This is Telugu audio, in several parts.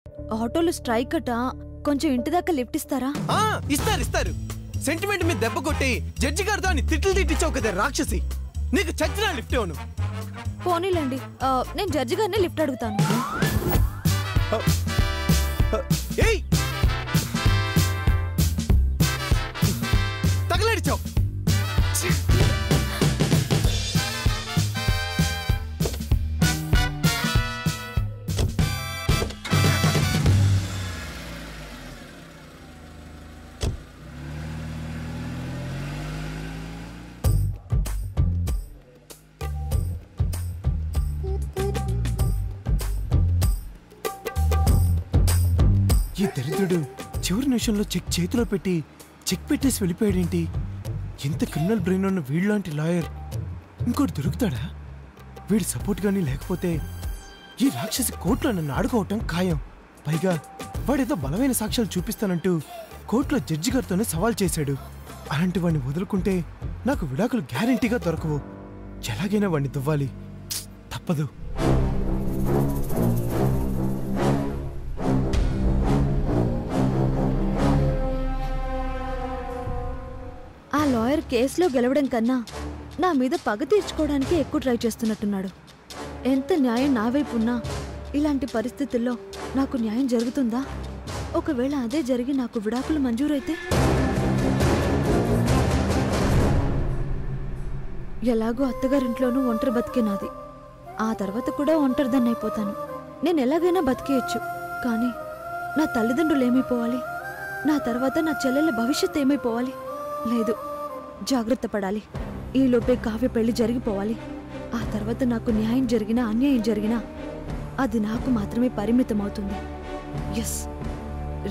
ఆటోలు స్ట్రైక్ అట, కొంచెం ఇంటి దాకా లిఫ్ట్ ఇస్తారా? ఇస్తారు. సెంటిమెంట్ మీద దెబ్బ కొట్టి జడ్జి గారితో అని తిట్లు తిట్టించావు కదా రాక్షసి. నీకు చచ్చిన లిఫ్ట్ ఇవ్వను. పోనీలేండి, నేను జడ్జి గారిని లిఫ్ట్ అడుగుతాను. తగలడిచావు. ఈ దరిద్రుడు చివరి నిమిషంలో చెక్ చేతిలో పెట్టి చెక్ పెట్టేసి వెళ్ళిపోయాడేంటి? ఇంత క్రిమినల్ బ్రెయిన్ ఉన్న వీళ్ళలాంటి లాయర్ ఇంకోటి దొరుకుతాడా? వీడి సపోర్ట్ గానీ లేకపోతే ఈ రాక్షసి కోర్టులో నన్ను ఆడుకోవటం ఖాయం. పైగా వాడేదో బలమైన సాక్ష్యాలు చూపిస్తానంటూ కోర్టులో జడ్జి గారితోనే సవాల్ చేశాడు. అలాంటి వాడిని వదులుకుంటే నాకు విడాకులు గ్యారెంటీగా దొరకవు. ఎలాగైనా వాడిని దువ్వాలి, తప్పదు. ఆ లాయర్ కేసులో గెలవడం కన్నా నా మీద పగ తీర్చుకోవడానికి ఎక్కువ ట్రై చేస్తున్నట్టున్నాడు. ఎంత న్యాయం నా వైపు ఉన్నా ఇలాంటి పరిస్థితుల్లో నాకు న్యాయం జరుగుతుందా? ఒకవేళ అదే జరిగి నాకు విడాకులు మంజూరైతే? ఎలాగో అత్తగారింట్లోనూ ఒంటరి బతికే నాది. ఆ తర్వాత కూడా ఒంటరిదాన్ని అయిపోతాను. నేను ఎలాగైనా బతికేయచ్చు. కానీ నా తల్లిదండ్రులు ఏమైపోవాలి? నా తర్వాత నా చెల్లెళ్ళ భవిష్యత్తు ఏమైపోవాలి? లేదు, జాగ్రత్త పడాలి. ఈలోపే కావ్య పెళ్లి జరిగిపోవాలి. ఆ తర్వాత నాకు న్యాయం జరిగినా అన్యాయం జరిగినా అది నాకు మాత్రమే పరిమితం అవుతుంది. ఎస్,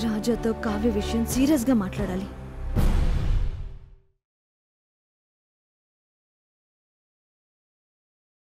రాజాతో కావ్య విషయం సీరియస్గా మాట్లాడాలి.